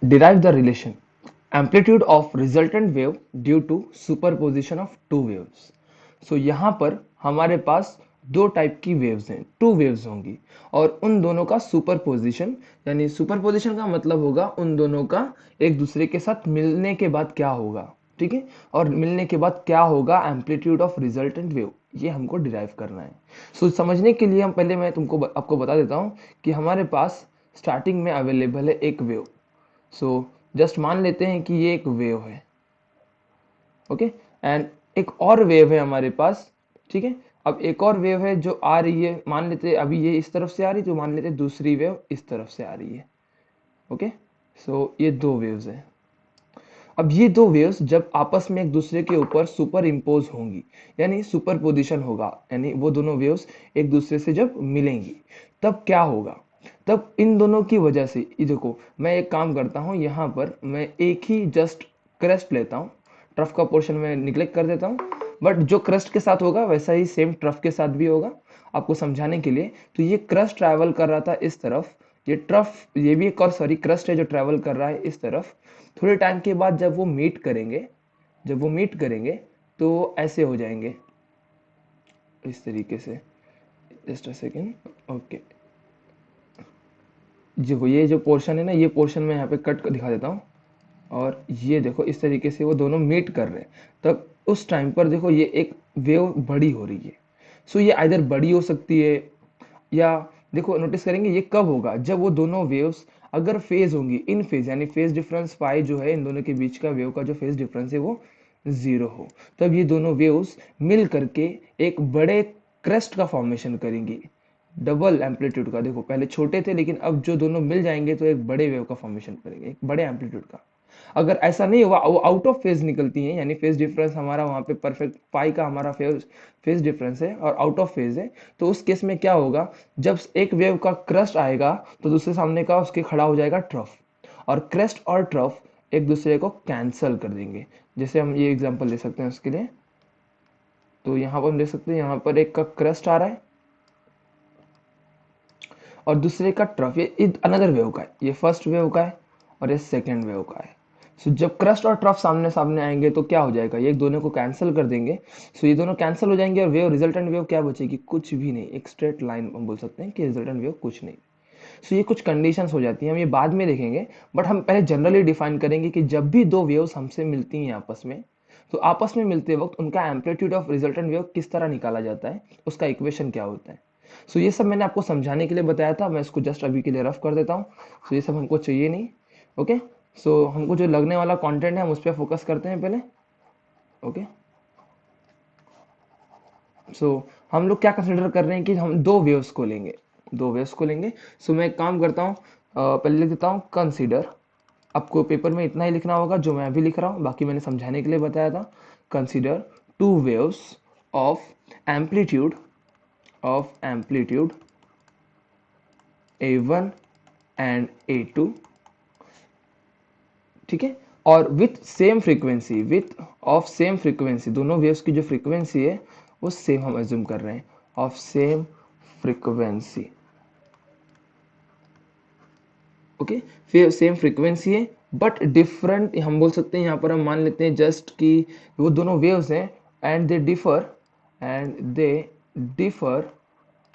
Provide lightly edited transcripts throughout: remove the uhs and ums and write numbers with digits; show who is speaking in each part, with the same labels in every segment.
Speaker 1: Derive the relation amplitude of resultant wave due to superposition of two waves. So यहाँ पर हमारे पास दो type की वेव्स हैं, टू वेव्स होंगी और उन दोनों का सुपरपोजिशन, यानी सुपरपोजिशन का मतलब होगा उन दोनों का एक दूसरे के साथ मिलने के बाद क्या होगा, ठीक है, और मिलने के बाद क्या होगा एम्पलीट्यूड ऑफ रिजल्टेंट वेव, ये हमको डिराइव करना है। सो समझने के लिए हम पहले मैं तुमको आपको बता देता हूँ कि हमारे पास स्टार्टिंग में अवेलेबल है एक वेव। सो जस्ट मान लेते हैं कि ये एक वेव है, ओके, एंड एक और वेव है हमारे पास, ठीक है। अब एक और वेव है जो आ रही है, मान लेते हैं अभी ये इस तरफ से आ रही है, तो मान लेते हैं दूसरी वेव इस तरफ से आ रही है, ओके। सो ये दो वेव्स हैं। अब ये दो वेव्स जब आपस में एक दूसरे के ऊपर सुपर इम्पोज होंगी, यानी सुपर पोजिशन होगा, यानी वो दोनों वेव्स एक दूसरे से जब मिलेंगी तब क्या होगा, तब इन दोनों की वजह से, ये देखो मैं एक काम करता हूँ, यहाँ पर मैं एक ही जस्ट क्रस्ट लेता हूँ, ट्रफ का पोर्शन में निग्लेक्ट कर देता हूँ, बट जो क्रस्ट के साथ होगा वैसा ही सेम ट्रफ के साथ भी होगा आपको समझाने के लिए। तो ये क्रस्ट ट्रैवल कर रहा था इस तरफ, ये ट्रफ, ये भी एक और सॉरी क्रस्ट है जो ट्रैवल कर रहा है इस तरफ। थोड़े टाइम के बाद जब वो मीट करेंगे, जब वो मीट करेंगे तो ऐसे हो जाएंगे इस तरीके से। Just a second, okay. देखो ये जो पोर्शन है ना, ये पोर्शन मैं यहाँ पे कट कर दिखा देता हूँ, और ये देखो इस तरीके से वो दोनों मीट कर रहे हैं। तब उस टाइम पर देखो ये एक वेव बड़ी हो रही है। सो ये आइदर बड़ी हो सकती है, या देखो नोटिस करेंगे ये कब होगा, जब वो दोनों वेव्स अगर फेज होंगी, इन फेज, यानी फेज डिफरेंस पाई जो है इन दोनों के बीच का वेव का जो फेज डिफरेंस है वो जीरो हो, तब ये दोनों वेव्स मिल करके एक बड़े क्रेस्ट का फॉर्मेशन करेंगी, डबल एम्पलीट्यूड का। देखो पहले छोटे थे लेकिन अब जो दोनों मिल जाएंगे तो एक बड़े वेव का फॉर्मेशन करेंगे, एक बड़े एम्पलीट्यूड का। अगर ऐसा नहीं हुआ, वो आउट ऑफ फेज निकलती हैं, यानी फेज डिफरेंस हमारा वहां पे परफेक्ट पाई का हमारा फेज फेज डिफरेंस है और आउट ऑफ फेज है, तो उस केस में क्या होगा, जब एक वेव का क्रस्ट आएगा तो दूसरे सामने का उसके खड़ा हो जाएगा ट्रफ, और क्रेस्ट और ट्रफ एक दूसरे को कैंसल कर देंगे। जैसे हम ये एग्जांपल ले सकते हैं उसके लिए, तो यहाँ पर हम देख सकते हैं, यहाँ पर एक का क्रस्ट आ रहा है और दूसरे का ट्रफ, ये अनदर वेव का है, ये फर्स्ट वेव का है और ये सेकेंड वेव का है। सो जब क्रस्ट और ट्रफ सामने सामने आएंगे तो क्या हो जाएगा, ये दोनों को कैंसिल कर देंगे। सो ये दोनों कैंसिल हो जाएंगे और वेव, रिजल्टेंट वेव क्या बचेगी, कुछ भी नहीं, एक स्ट्रेट लाइन हम बोल सकते हैं कि रिजल्टेंट वेव कुछ नहीं। सो ये कुछ कंडीशंस हो जाती हैं, हम ये बाद में देखेंगे, बट हम पहले जनरली डिफाइन करेंगे कि जब भी दो वेव्स हमसे मिलती हैं आपस में, तो आपस में मिलते वक्त उनका एम्पलीट्यूड ऑफ रिजल्टेंट वेव किस तरह निकाला जाता है, उसका इक्वेशन क्या होता है। सो ये सब मैंने आपको समझाने के लिए बताया था, मैं इसको जस्ट अभी के लिए रफ कर देता हूँ। सो ये सब हमको चाहिए नहीं, ओके। सो हमको जो लगने वाला कंटेंट है हम उस पर फोकस करते हैं पहले, ओके। सो हम लोग क्या कंसिडर कर रहे हैं कि हम दो वेव्स को लेंगे, दो वेव्स को लेंगे। सो मैं एक काम करता हूँ, पहले लिख देता हूँ कंसिडर। आपको पेपर में इतना ही लिखना होगा जो मैं अभी लिख रहा हूँ, बाकी मैंने समझाने के लिए बताया था। Consider two waves of amplitude, of amplitude A1 and A2, ठीक है, और with same frequency, width of same frequency, दोनों वेव्स की जो फ्रीक्वेंसी है वो सेम हम एज्यूम कर रहे हैं, ऑफ सेम फ्रीक्वेंसी, ओके। फिर सेम फ्रीक्वेंसी है बट डिफरेंट, हम बोल सकते हैं यहाँ पर, हम मान लेते हैं जस्ट कि वो दोनों वेव्स हैं and they differ, and they differ,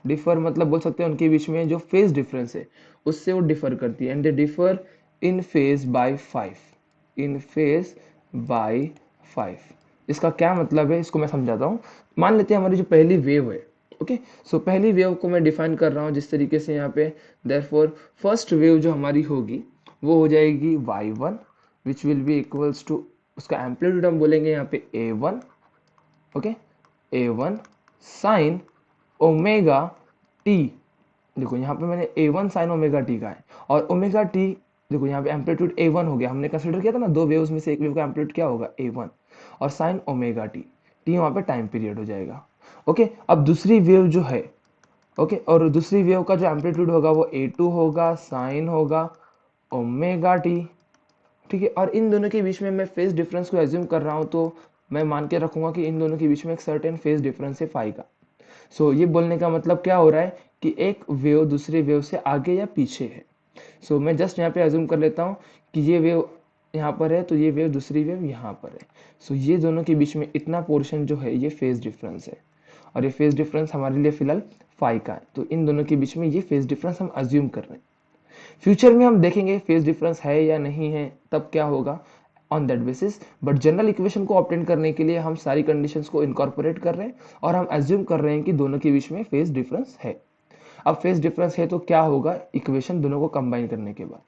Speaker 1: differ मतलब बोल सकते हैं उनके बीच में जो फेज डिफरेंस है उससे वो डिफर करती है, and they differ in phase by 5, in phase by 5। इसका क्या मतलब है इसको मैं समझाता हूँ। मान लेते हैं हमारी जो पहली वेव है, ओके। सो पहली वेव को मैं डिफाइन कर रहा हूँ जिस तरीके से यहाँ पे, देयरफॉर फर्स्ट वेव जो हमारी होगी वो हो जाएगी y1 which will be equals to, उसका एम्पलीट्यूड हम बोलेंगे यहाँ पे A1, okay, A1 sine omega T. देखो यहाँ पे मैंने A1 साइन ओमेगा टी का है, और ओमेगा टी, देखो यहाँ पे एम्पलीट्यूड A1 हो गया, हमने कंसिडर किया था ना दो वेव्स में से एक वेव का एम्पलीट्यूड क्या होगा A1, और साइन ओमेगा टी, टी वहाँ पे टाइम पीरियड हो जाएगा, ओके। अब दूसरी वेव जो है, ओके, और दूसरी वेव का जो एम्पलीट्यूड होगा वो A2 होगा, साइन होगा ओमेगा टी, ठीक है। और इन दोनों के बीच में मैं फेज डिफरेंस को एज्यूम कर रहा हूँ, तो मैं मान के रखूंगा कि इन दोनों के बीच में एक सर्टेन फेज डिफरेंस है फाई का। सो ये बोलने का मतलब क्या हो रहा है कि एक वेव दूसरे वेव से आगे या पीछे है, सो मैं जस्ट यहाँ पे अज्यूम कर लेता हूँ कि ये वेव यहाँ पर है, तो ये वेव दूसरी वेव यहाँ पर है। सो ये दोनों के बीच में इतना पोर्शन जो है ये फेज डिफरेंस है, और ये फेज डिफरेंस हमारे लिए फिलहाल फाई का है। तो इन दोनों के बीच में ये फेज डिफरेंस हम अज्यूम कर रहे हैं। फ्यूचर में हम देखेंगे फेज डिफरेंस है या नहीं है, तब क्या होगा on that basis. But general equation को ऑब्टेन करने के लिए हम सारी कंडीशंस को इनकॉर्पोरेट कर रहे हैं और हम अज्यूम कर रहे हैं कि दोनों के बीच में फेज डिफरेंस है। अब फेज डिफरेंस है तो क्या होगा इक्वेशन दोनों को कंबाइन करने के बाद।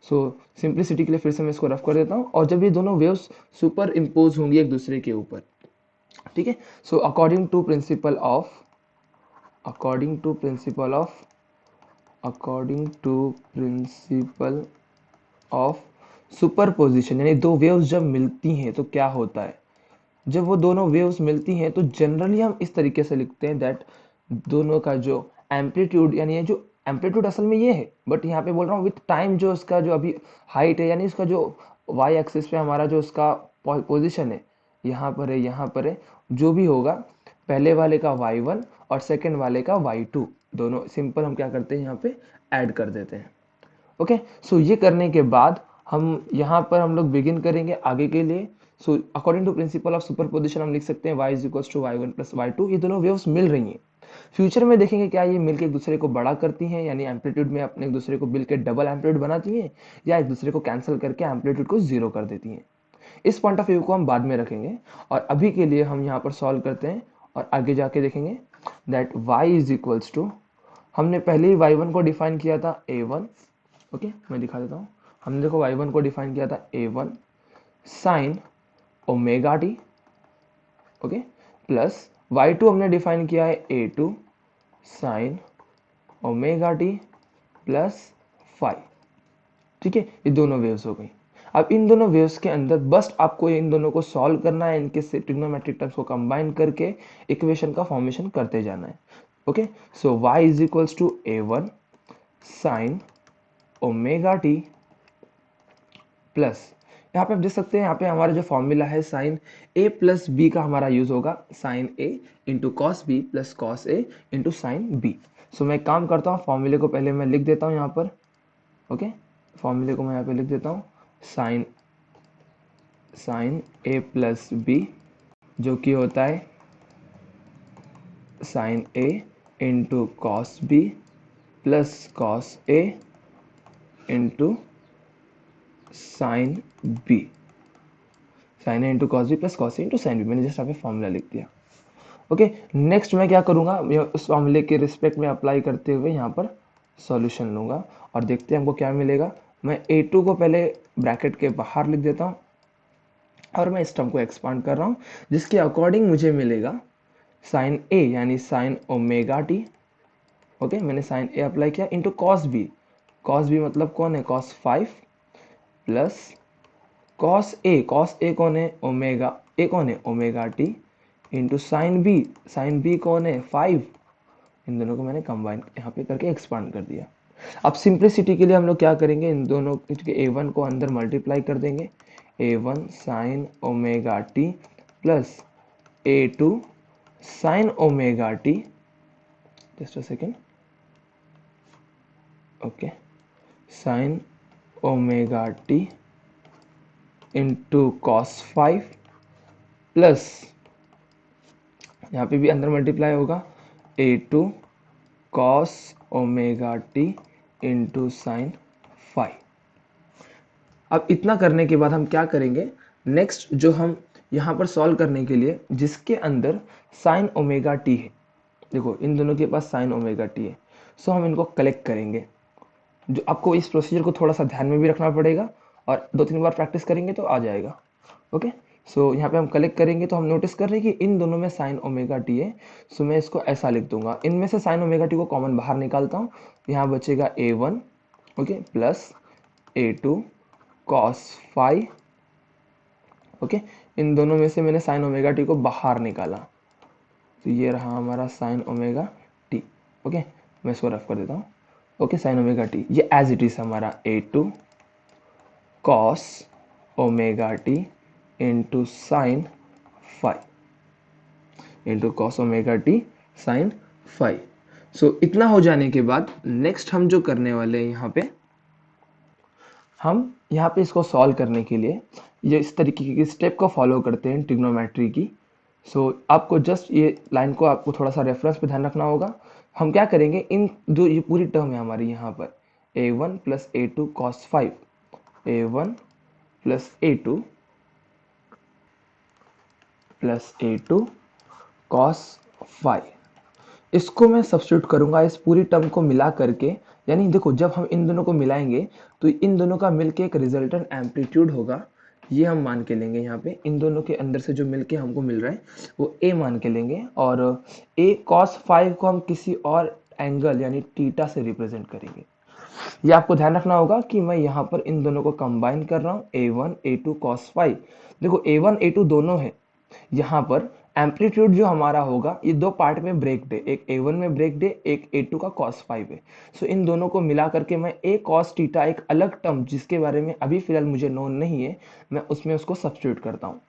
Speaker 1: सो सिंप्लिसिटी के लिए फिर से मैं इसको रफ कर देता हूँ, और जब ये दोनों वेव्स सुपर इम्पोज होंगी एक दूसरे के ऊपर, ठीक है। So according to principle of according to principle of superposition, यानी दो वेव्स जब मिलती हैं तो क्या होता है। जब वो दोनों वेव्स मिलती हैं तो जनरली हम इस तरीके से लिखते हैं दैट दोनों का जो एम्पलीट्यूड, यानी ये जो एम्पलीट्यूड असल में ये है, बट यहाँ पे बोल रहा हूँ विथ टाइम जो उसका जो अभी हाइट है, यानी उसका जो वाई एक्सिस पे हमारा जो उसका पोजिशन है, यहाँ पर है यहाँ पर है, जो भी होगा पहले वाले का y1 और सेकेंड वाले का y2, दोनों सिंपल हम क्या करते हैं यहाँ पे ऐड कर देते हैं। ओके, सो ये करने के बाद हम यहाँ पर हम लोग बिगिन करेंगे आगे के लिए। So according to principle of superposition हम लिख सकते हैं y is equal to y1 plus y2। ये दोनों वेव्स मिल रही हैं। फ्यूचर में देखेंगे क्या ये मिलकर एक दूसरे को बड़ा करती हैं, यानी एम्पलीट्यूड में अपने एक दूसरे को मिलकर डबल एम्पलीट्यूड बनाती हैं, या एक दूसरे को कैंसिल करके एम्पलीट्यूड को जीरो कर देती हैं। इस पॉइंट ऑफ व्यू को हम बाद में रखेंगे, और अभी के लिए हम यहाँ पर सॉल्व करते हैं और आगे जाके देखेंगे that y is equals to, हमने पहले ही y1 को डिफाइन किया था a1। ओके, मैं दिखा देता हूँ। हमने देखो y1 को डिफाइन किया था a1 sine omega T, okay, plus y2 हमने डिफाइन किया है a2 sign omega t plus five. ठीक है, ये दोनों वेव्स हो गई। अब इन दोनों वेव्स के अंदर बस आपको इन दोनों को सॉल्व करना है, इनके ट्रिग्नोमेट्रिक टर्म्स को कंबाइन करके इक्वेशन का फॉर्मेशन करते जाना है। Okay, so y is equals to a1 sine omega t plus, यहाँ पे आप देख सकते हैं यहाँ पे हमारा जो फॉर्मूला है साइन a प्लस बी का हमारा यूज होगा, sine a into cos B plus cos A into sine b. So मैं काम करता हूँ, फॉर्मूले को पहले मैं लिख देता हूँ यहाँ पर। ओके, फॉर्मूले को मैं यहाँ पे लिख देता हूँ, साइन a प्लस बी जो कि होता है sine a into cos B plus cos A into sine B, sine A into cos B plus cos A into sine B. मैंने जस्ट यहाँ पे फॉर्मूला लिख दिया। ओके, नेक्स्ट मैं क्या करूँगा, मैं उस फॉर्मूले के रिस्पेक्ट में अप्लाई करते हुए यहाँ पर सॉल्यूशन लूँगा और देखते हैं हमको क्या मिलेगा। मैं a2 को पहले ब्रैकेट के बाहर लिख देता हूँ और मैं इस टर्म को एक्सपांड कर रहा हूँ, जिसके अकॉर्डिंग मुझे मिलेगा साइन ए यानी साइन ओमेगा टी। ओके, मैंने साइन ए अप्लाई किया इंटू कॉस बी मतलब कौन है, कॉस 5 प्लस कॉस ए कौन है, omega t into sine B कौन है, 5। इन दोनों को मैंने कंबाइन यहाँ पे करके एक्सपांड कर दिया। अब सिंप्लिसिटी के लिए हम लोग क्या करेंगे, इन दोनों के a1 को अंदर मल्टीप्लाई कर देंगे, a1 sine omega t plus a2 sign omega T, just a second, okay, sine omega t into cos 5 plus यहाँ पे भी अंदर मल्टीप्लाई होगा a2 cos omega t into sine 5। अब इतना करने के बाद हम क्या करेंगे, नेक्स्ट जो हम यहाँ पर सॉल्व करने के लिए जिसके अंदर साइन ओमेगा टी है, देखो इन दोनों के पास साइन ओमेगा टी है, सो हम इनको कलेक्ट करेंगे। जो आपको इस प्रोसीजर को थोड़ा सा ध्यान में भी रखना पड़ेगा और 2-3 बार प्रैक्टिस करेंगे तो आ जाएगा। ओके, सो यहाँ पे हम कलेक्ट करेंगे तो हम नोटिस कर रहे हैं कि इन दोनों में साइन ओमेगा टी है। सो मैं इसको ऐसा लिख दूंगा, इनमें से साइन ओमेगा टी को कॉमन बाहर निकालता हूँ, यहाँ बचेगा a1 okay plus a2 cos 5। Okay, इन दोनों में से मैंने साइन ओमेगा टी को बाहर निकाला, तो ये रहा हमारा साइन ओमेगा टी। ओके, मैं इसको रफ कर देता हूँ। ओके, साइन ओमेगा टी ये एज इट इज हमारा a2 cos omega t into sine 5 into cos omega t sine 5। So इतना हो जाने के बाद नेक्स्ट हम जो करने वाले हैं यहाँ पे, हम यहाँ पे इसको सॉल्व करने के लिए ये इस तरीके की स्टेप को फॉलो करते हैं ट्रिग्नोमेट्री की। आपको जस्ट ये लाइन को आपको थोड़ा सा रेफरेंस पे ध्यान रखना होगा। हम क्या करेंगे, इन जो ये पूरी टर्म है हमारी यहाँ पर a1 plus a2 cos 5, a1 plus a2 plus a2 cos 5, इसको मैं सब्स्टिट्यूट करूंगा इस पूरी टर्म को मिला करके। यानी देखो जब हम इन दोनों को मिलाएंगे तो इन दोनों का मिलके एक रिजल्टेंट एम्पलीट्यूड होगा, ये हम मान के लेंगे। यहाँ पे इन दोनों के अंदर से जो मिलके हमको मिल रहा है वो a मान के लेंगे, और a cos 5 को हम किसी और एंगल यानी थीटा से रिप्रेजेंट करेंगे। ये आपको ध्यान रखना होगा कि मैं यहाँ पर इन दोनों को कंबाइन कर रहा हूँ, a1 a2 cos 5। देखो a1 a2 दोनों है, यहाँ पर एम्पलीट्यूड जो हमारा होगा ये दो पार्ट में ब्रेक डे, एक a1 में ब्रेक डे, एक a2 का cos 5 है। इन दोनों को मिला करके मैं a cos थीटा, एक अलग टर्म जिसके बारे में अभी फिलहाल मुझे नोन नहीं है, मैं उसमें उसको सब्स्टिट्यूट करता हूँ।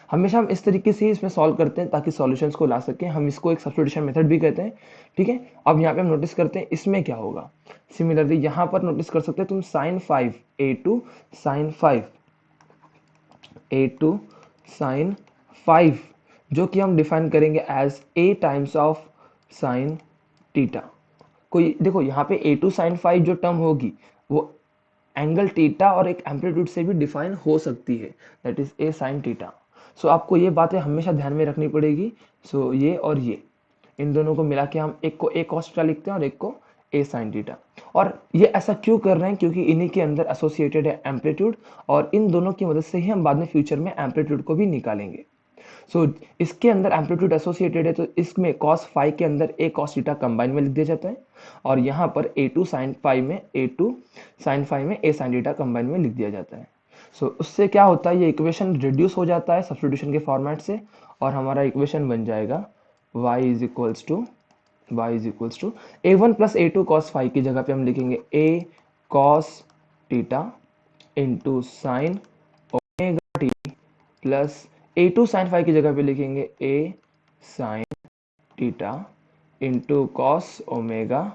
Speaker 1: हमेशा हम इस तरीके से ही इसमें सॉल्व करते हैं ताकि सॉल्यूशंस को ला सकें। हम इसको एक सब्स्टिट्यूशन मेथड भी कहते हैं, ठीक है। अब यहाँ पे हम नोटिस करते हैं इसमें क्या होगा। सिमिलरली यहाँ पर नोटिस कर सकते हैं तुम sin 5 a2 sin 5 a2 sin 5, जो कि हम डिफाइन करेंगे as a times of sin theta. कोई देखो यहाँ पे a2 sin 5 जो टर्म होगी वो एंगल थीटा और एक एम्पलीट्यूड से भी डिफाइन हो सकती है, that is a sin theta. आपको ये बातें हमेशा ध्यान में रखनी पड़ेगी। ये और ये इन दोनों को मिला के हम एक को a cos थीटा लिखते हैं और एक को a sin थीटा। और ये ऐसा क्यों कर रहे हैं, क्योंकि इन्हीं के अंदर एसोसिएटेड है एम्पलीट्यूड, और इन दोनों की मदद से ही हम बाद में फ्यूचर में एम्पलीट्यूड को भी निकालेंगे। इसके अंदर एम्पलीट्यूड एसोसिएटेड है तो इसमें cos 5 के अंदर a cos थीटा कंबाइन में लिख दिया जाता है, और यहाँ पर a2 sin 5 में a2 sin 5 में a sin थीटा कंबाइन में लिख दिया जाता है। उससे क्या होता है, ये इक्वेशन रिड्यूस हो जाता है सब्स्टिट्यूशन के फॉर्मेट से, और हमारा इक्वेशन बन जाएगा y is equals to a1 plus a2 cos 5 की जगह पे हम लिखेंगे a cos theta into sine omega t, plus a2 sin 5 की जगह पे लिखेंगे a sin theta into cos omega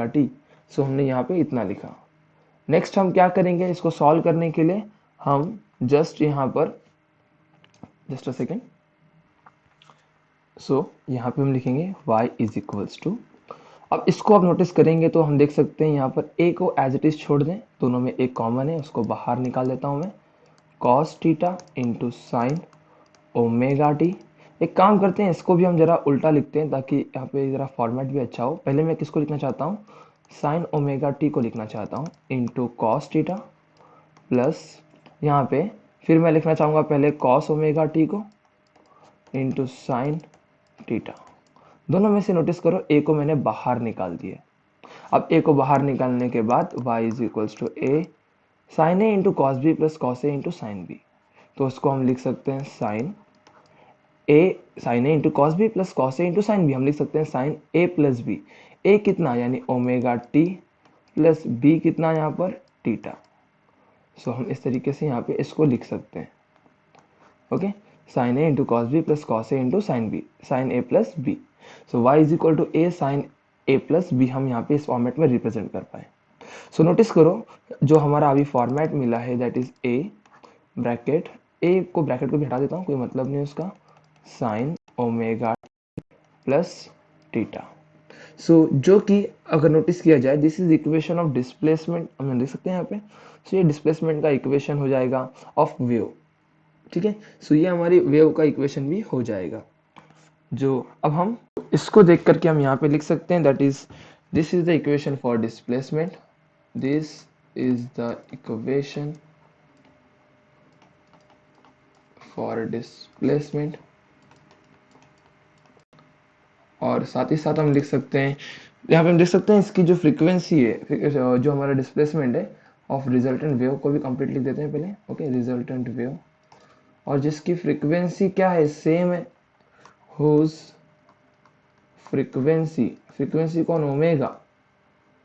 Speaker 1: T हमने यहाँ पे इतना लिखा। नेक्स्ट हम क्या करेंगे, इसको सॉल्व करने के लिए हम जस्ट यहाँ पर जस्ट अ सेकेंड, यहाँ पे हम लिखेंगे y इज इक्वल्स टू, अब इसको आप नोटिस करेंगे तो हम देख सकते हैं यहाँ पर a को एज इट इज छोड़ दें, दोनों में एक कॉमन है, उसको बाहर निकाल देता हूँ मैं, cos theta into sine omega T. एक काम करते हैं, इसको भी हम जरा उल्टा लिखते हैं ताकि यहाँ पे जरा फॉर्मेट भी अच्छा हो। पहले मैं किसको लिखना चाहता हूँ, साइन ओमेगा टी को लिखना चाहता हूँ इंटू कॉस थीटा, प्लस यहाँ पे फिर मैं लिखना चाहूँगा पहले कॉस ओमेगा टी को इंटू साइन थीटा। दोनों में से नोटिस करो a को मैंने बाहर निकाल दिया। अब a को बाहर निकालने के बाद y is equals to a sine A into cos B plus cos A into sine b. तो उसको हम लिख सकते हैं साइन ए into cos B plus cos ए इंटू साइन बी, हम लिख सकते हैं sine A plus b. A कितना यानी ओमेगा टी, प्लस बी कितना यहाँ पर थीटा। हम इस तरीके से यहाँ पे इसको लिख सकते हैं, okay. Sine A into cos B plus cos A into sine B, sine A plus B. Y is equal to A sine A plus B हम यहाँ पे इस फॉर्मेट में रिप्रेजेंट कर पाए। नोटिस करो जो हमारा अभी फॉर्मेट मिला है that is A bracket, bracket को भी हटा देता हूँ, कोई मतलब नहीं उसका, साइन ओमेगा प्लस थीटा। जो कि अगर नोटिस किया जाए this is equation of displacement, हम देख सकते हैं यहाँ पे। ये डिस्प्लेसमेंट का इक्वेशन हो जाएगा ऑफ वेव, ठीक है। ये हमारी वेव का इक्वेशन भी हो जाएगा। जो अब हम इसको देख करके हम यहाँ पे लिख सकते हैं that is this is the equation for displacement, this is the equation for displacement. और साथ ही साथ हम लिख सकते हैं, यहाँ पे हम देख सकते हैं इसकी जो फ्रीक्वेंसी है, जो हमारा डिस्प्लेसमेंट है ऑफ रिजल्टेंट वेव को भी कंप्लीट लिख देते हैं पहले, ओके। रिजल्टेंट वेव और जिसकी फ्रीक्वेंसी क्या है, सेम है, हुज फ्रीक्वेंसी कौन, ओमेगा,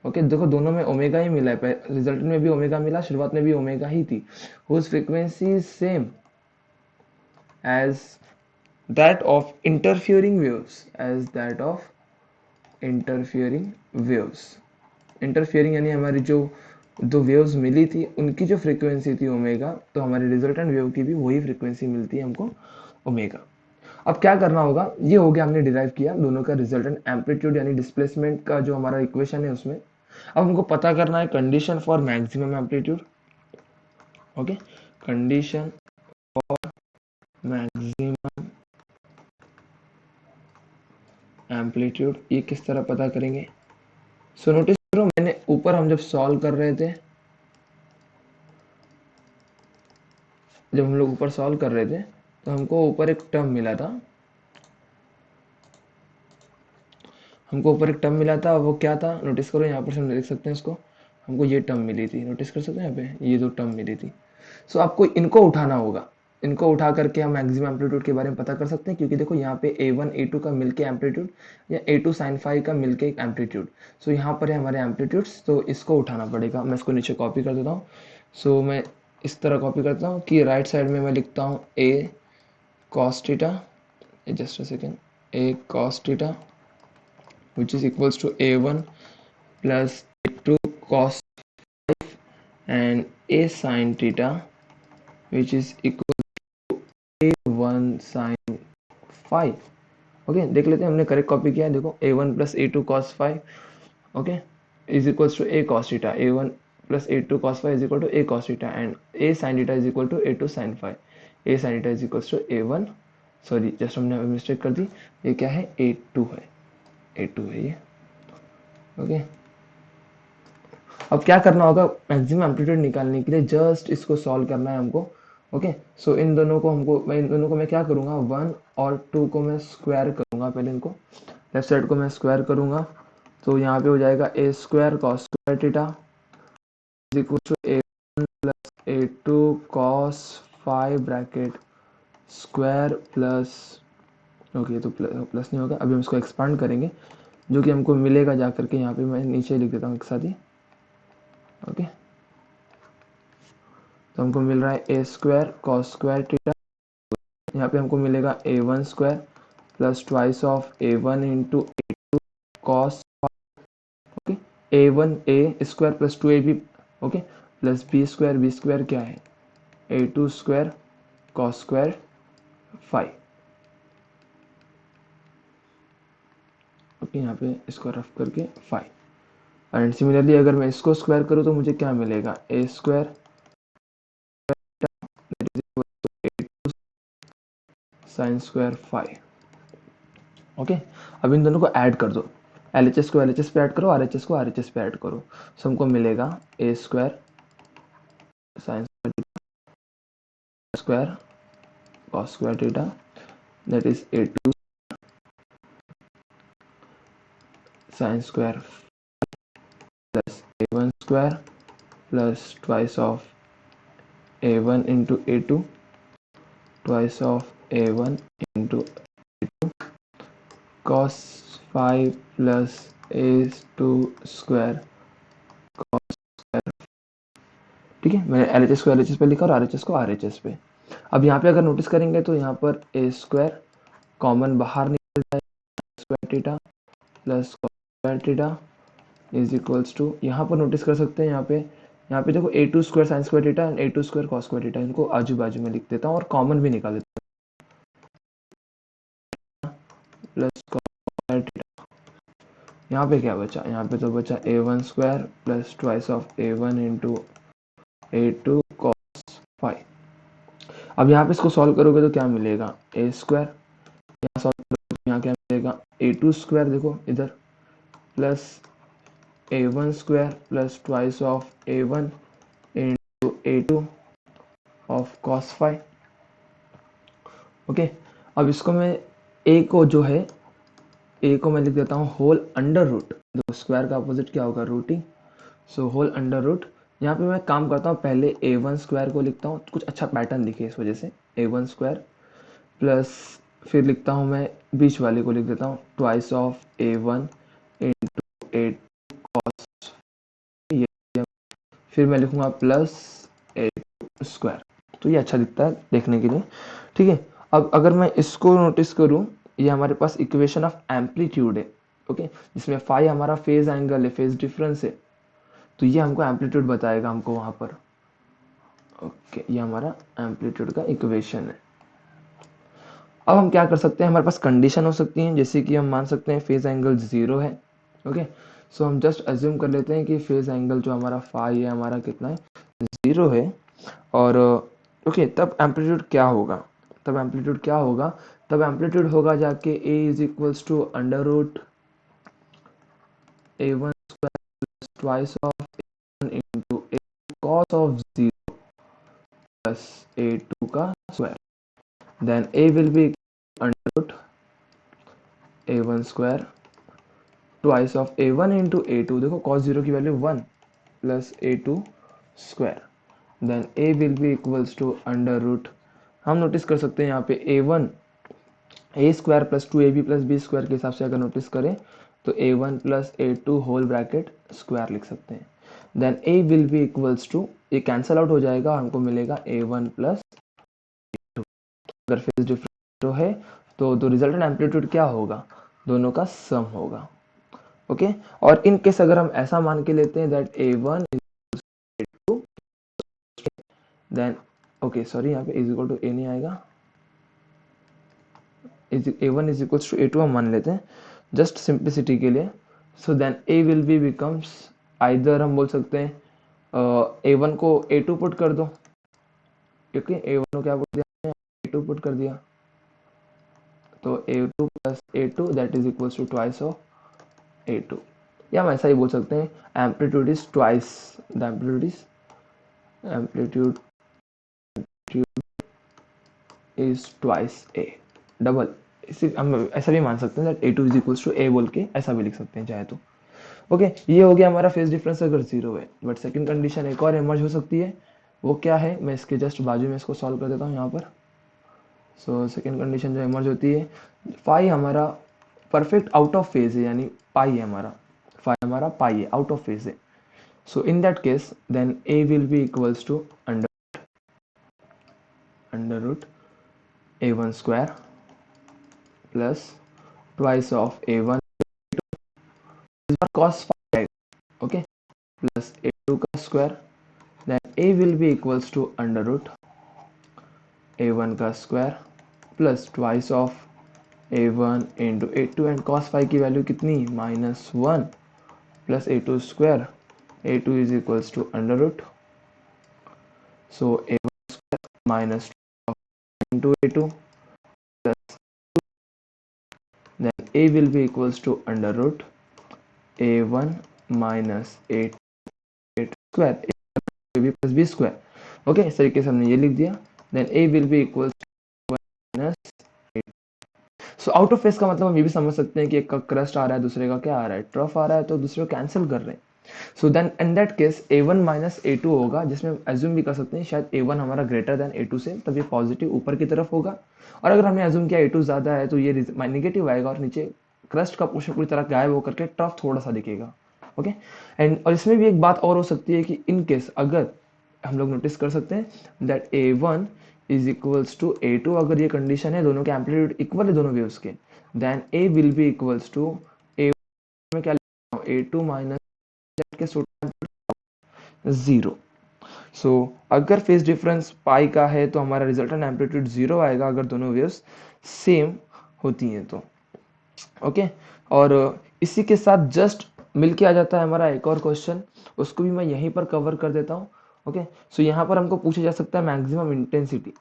Speaker 1: ओके। देखो दोनों में ओमेगा ही मिला है, रिजल्टेंट में भी ओमेगा मिला, शुरुआत में भी ओमेगा ही थी। Whose frequency is same as that of interfering waves, interfering यानी हमारी जो दो वेव्स मिली थी उनकी जो फ्रीक्वेंसी थी ओमेगा, तो हमारे रिजल्टेंट वेव की भी वही फ्रीक्वेंसी मिलती है हमको ओमेगा। अब क्या करना होगा, ये हो गया हमने डिराइव किया दोनों का रिजल्टेंट एम्पलीट्यूड यानी डिस्प्लेसमेंट का जो हमारा इक्वेशन है उसमें। अब हमको पता करना है condition for maximum amplitude. Okay, condition for maximum amplitude, ये किस तरह पता करेंगे। सो नोटिस करो, मैंने ऊपर हम जब सॉल्व कर रहे थे, जब हम लोग ऊपर सॉल्व कर रहे थे तो हमको ऊपर एक टर्म मिला था, हमको ऊपर एक टर्म मिला था। वो क्या था, नोटिस करो, यहाँ पर हम देख सकते हैं इसको, हमको ये टर्म मिली थी, नोटिस कर सकते हैं यहाँ पे ये दो टर्म मिली थी। सो आपको इनको उठाना होगा, इनको उठा करके हम मैक्सिमम एम्पलीट्यूड के बारे में पता कर सकते हैं, क्योंकि देखो यहाँ पे A1 A2 का मिलके एम्पलीट्यूड या A2 sin फाई का मिलके एक एम्पलीट्यूड। सो यहाँ पर है हमारे एम्पलीट्यूड्स, तो इसको उठाना पड़ेगा। मैं इसको नीचे कॉपी कर देता हूँ। सो मैं इस तरह कॉपी करता हूँ कि राइट साइड में मैं लिखता हूँ A cos theta, just a second, A cos theta which is equals to A1 plus A2 cos and A sin theta which is equal to A1 sin five. Okay, देख लेते हैं हमने correct copy किया है। देखो A1 plus A2 cos five, okay, is equals to A cos theta, A1 plus A2 cos five is equal to A cos theta and A sin theta is equal to A2 sin five. A sin theta is equals to A1, sorry just हमने mistake कर दी, ये क्या है A2 है, A2 है ये। Okay, अब क्या करना होगा, मैक्सिमम एम्पलीट्यूड निकालने के लिए जस्ट इसको सॉल्व करना है हमको। ओके, सो इन दोनों को इन दोनों को मैं क्या करूँगा, 1 और 2 को मैं स्क्वायर करूँगा। पहले इनको लेफ्ट साइड को मैं स्क्वायर करूँगा, तो यहाँ पे हो जाएगा a square cos square theta is equal to A1 plus A2 cos five bracket square plus, okay तो प्लस नहीं होगा, अभी हम इसको एक्सपांड करेंगे, जो कि हमको मिलेगा जा करके यहाँ पे मैं नीचे लिख देता हूँ एक साथ ही। ओके, तो हमको मिल रहा है A square cos square theta, यहाँ पे हमको मिलेगा A1 square plus twice of A1 into A2 cos, okay, A1 A square plus 2AB, okay, plus B square क्या है A2 square cos square five. Okay, यहाँ पे इसको रफ करके फाइव, एंड सिमिलरली अगर मैं इसको स्क्वायर करूँ तो मुझे क्या मिलेगा, a square sine square five. Okay, अब इन दोनों को ऐड कर दो, LHS को LHS पे ऐड करो, RHS को RHS पे ऐड करो, सो हमको मिलेगा a square sine square cos square theta that is A2 sine square plus A1 square plus twice of A1 into A2 twice of A1 into cos 5 plus A2 square cos square. ठीक है, मैंने LHS को LHS पे लिखा और RHS को RHS पे। अब यहाँ पे अगर नोटिस करेंगे तो यहाँ पर ए स्क्वायर कॉमन बाहर निकल जाएगा, square theta plus square theta is equals to, यहाँ पर नोटिस कर सकते हैं यहाँ पे देखो A2 square sine square theta and A2 square cos square theta, इनको आजू बाजू में लिख देता हूँ और कॉमन भी निकाल देता हूँ, प्लस स्क्वायर थीटा। यहाँ पे क्या बचा, यहाँ पे तो बचा A1 square plus twice of A1 into A2 cos five. अब यहाँ पे इसको सॉल्व करोगे तो क्या मिलेगा, ए स्क्वायर, यहाँ सॉल्व करोगे तो यहाँ क्या मिलेगा A2 स्क्वायर, देखो इधर plus A1 square plus twice of A1 into A2 of cos five. Okay, अब इसको मैं ए को जो है ए को मैं लिख देता हूँ होल अंडर रूट, देखो स्क्वायर का अपोजिट क्या होगा, rooting, so whole under root. यहाँ पे मैं काम करता हूँ, पहले A1 स्क्वायर को लिखता हूँ, कुछ अच्छा पैटर्न दिखे इस वजह से, A1 स्क्वायर प्लस फिर लिखता हूँ मैं बीच वाले को लिख देता हूँ twice of A1 into A2 cos, फिर मैं लिखूंगा प्लस A2 स्क्वायर, तो ये अच्छा दिखता है देखने के लिए। ठीक है, अब अगर मैं इसको नोटिस करूं, ये हमारे पास इक्वेशन ऑफ एम्पलीट्यूड है, ओके, जिसमें फाई हमारा फेज एंगल है, फेज डिफरेंस है, तो ये हमको एम्पलीट्यूड बताएगा हमको वहाँ पर। ओके, ये हमारा एम्पलीट्यूड का इक्वेशन है। अब हम क्या कर सकते हैं, हमारे पास कंडीशन हो सकती है, जैसे कि हम मान सकते हैं फेज एंगल 0 है। ओके, सो हम जस्ट अज्यूम कर लेते हैं कि फेज एंगल जो हमारा फाई है हमारा कितना है, 0 है। और ओके, तब एम्पलीट्यूड क्या होगा, तब एम्पलीट्यूड होगा जाके a is equals to under root a1 square twice of a1 into a cos of 0 plus a2 का square. Then a will be under root a1 square twice of a1 into a2, देखो cos 0 की value 1 plus a2 square. Then a will be equals to under root, हम notice कर सकते हैं यहाँ पे a1 ए square plus 2ab plus B square के हिसाब से अगर नोटिस करें तो a1 plus a2 whole bracket square लिख सकते हैं। Then a will be equals to, ये कैंसल आउट हो जाएगा, हमको मिलेगा a1 प्लस a2। अगर फेज डिफरेंस है तो रिजल्टेंट एम्पलीट्यूड क्या होगा, दोनों का सम होगा। ओके, और इन केस अगर हम ऐसा मान के लेते हैं that a1 is a2, then okay sorry यहाँ पे इज इक्वल टू a नहीं आएगा, a1 is equals to a2 हम मान लेते हैं जस्ट सिंप्लिसिटी के लिए। So then a will be becomes, either हम बोल सकते हैं a1 को a2 पुट कर दो, क्योंकि a1 को क्या पुट दिया, a2 पुट कर दिया, तो a2 plus a2 that is equals to twice of a2, या हम ऐसा ही बोल सकते हैं amplitude is twice the amplitude is twice a double, इसी हम ऐसा भी मान सकते हैं that a2 is equals to a बोल के ऐसा भी लिख सकते हैं चाहे तो। ओके, ये हो गया हमारा फेज डिफरेंस अगर 0 है। बट सेकंड कंडीशन एक और इमर्ज हो सकती है, वो क्या है, मैं इसके जस्ट बाजू में इसको सॉल्व कर देता हूँ यहाँ पर। सो सेकंड कंडीशन जो इमर्ज होती है, फाई हमारा परफेक्ट आउट ऑफ फेज है, यानी पाई है हमारा, फाई हमारा पाई है, आउट ऑफ फेज है। So in that case then a will be equals to under root a1 square plus twice of a1 cos phi, okay, plus a2 का square. then a will be equals to under root a1 का square plus twice of a1 into a2, and cos phi की value कितनी, -1 plus a2 square, a2 is equals to under root, so a1 square minus into a2 plus, then a will be equals to under root a1 minus a2 square, a plus b square. Okay, इस तरीके से हमने ये लिख दिया। Then a will be equals minus. So out of phase का मतलब हम ये भी समझ सकते हैं कि एक का क्रस्ट आ रहा है, दूसरे का क्या आ रहा है, ट्रफ आ रहा है, तो दूसरे को कैंसिल कर रहे हैं। So then in that case a1 minus a2 होगा, जिसमें हम एज्यूम भी कर सकते हैं शायद a1 हमारा ग्रेटर देन a2 से, तब ये पॉजिटिव ऊपर की तरफ होगा। और अगर हमने एज्यूम किया a2 ज़्यादा है तो ये नेगेटिव आएगा और नीचे क्रस्ट का पोर्शन पूरी तरह गायब होकर के ट्रफ थोड़ा सा दिखेगा। ओके, एंड और इसमें भी एक बात और हो सकती है कि इन केस अगर हम लोग नोटिस कर सकते हैं that a1 is equals to a2, अगर ये कंडीशन है, दोनों के एम्पलीट्यूड इक्वल है दोनों वेव्स के, then a will be equals to a में क्या लिखता हूँ, a2 माइनस के 0। सो अगर फेज डिफरेंस पाई का है तो हमारा रिजल्टेंट एम्पलीट्यूड 0 आएगा अगर दोनों वेव्स सेम होती हैं तो। ओके, और इसी के साथ जस्ट मिलके आ जाता है हमारा एक और क्वेश्चन, उसको भी मैं यहीं पर कवर कर देता हूँ। ओके, सो यहाँ पर हमको पूछा जा सकता है मैक्सिमम इंटेंसिटी,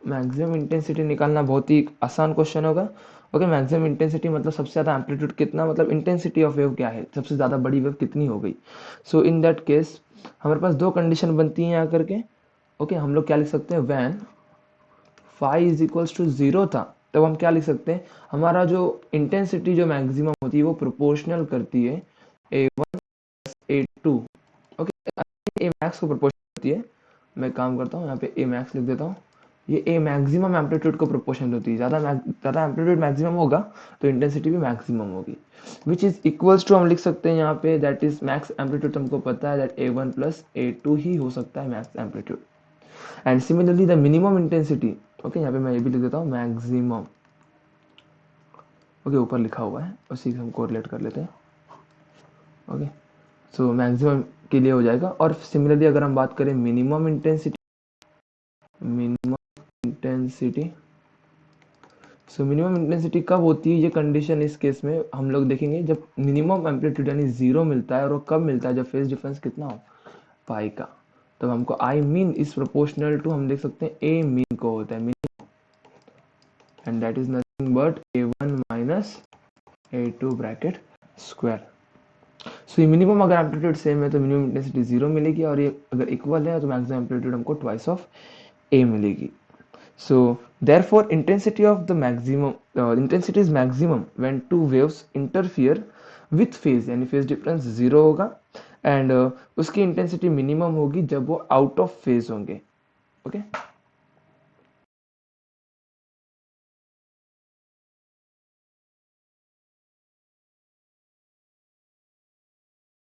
Speaker 1: मैक्सिमम इंटेंसिटी निकालना बहुत ही आसान क्वेश्चन होगा। ओके, मैक्सिमम इंटेंसिटी मतलब सबसे ज़्यादा एम्पलीट्यूड कितना, मतलब इंटेंसिटी ऑफ वेव क्या है, सबसे ज़्यादा बड़ी वेव कितनी हो गई। सो इन दैट केस हमारे पास दो कंडीशन बनती हैं यहाँ करके। ओके, हम लोग क्या लिख सकते हैं, when phi is equals to 0 था, तब हम क्या लिख सकते हैं, हमारा जो इंटेंसिटी जो मैक्सिमम होती है वो प्रोपोर्शनल करती है a1 a2। ओके, ए मैक्स को प्रोपोर्शनल करती है, मैं काम करता हूँ यहाँ पे ए मैक्स लिख देता हूँ, ये ए मैक्सिमम एम्पलीट्यूड को प्रोपोर्शनल होती है, ज़्यादा एम्पलीट्यूड मैक्सिमम होगा तो इंटेंसिटी भी मैक्सिमम होगी, विच इज इक्वल्स टू, हम लिख सकते हैं यहाँ पे दैट इज मैक्स एम्पलीट्यूड, हमको पता है दैट a1 प्लस a2 ही हो सकता है max amplitude. And similarly the minimum intensity, okay यहाँ पे मैं ये भी लिख देता हूँ मैक्सिमम, ओके, ऊपर लिखा हुआ है, उसी से हम कोरिलेट कर लेते हैं। ओके, सो मैक्सिमम के लिए हो जाएगा। और सिमिलरली अगर हम बात करें minimum intensity, so minimum intensity कब होती है ये कंडीशन, इस केस में हम लोग देखेंगे जब मिनिमम एम्पलीट्यूड यानी 0 मिलता है, और वो कब मिलता है, जब फेज डिफरेंस कितना हो, पाई का। तब हमको I mean is proportional to, हम देख सकते हैं ए मीन को होता है, and that is nothing but a1 minus a2 bracket square. So ये मिनिमम अगर एम्पलीट्यूड सेम है तो मिनिमम इंटेंसिटी 0 मिलेगी, और ये अगर इक्वल है तो मैक्सिमम एम्पलीट्यूड हमको ट्वाइस ऑफ ए मिलेगी। So therefore intensity of the maximum intensity is maximum when two waves interfere with phase, यानी phase difference 0 होगा, एंड उसकी इंटेंसिटी मिनिमम होगी जब वो आउट ऑफ फेज होंगे। ओके,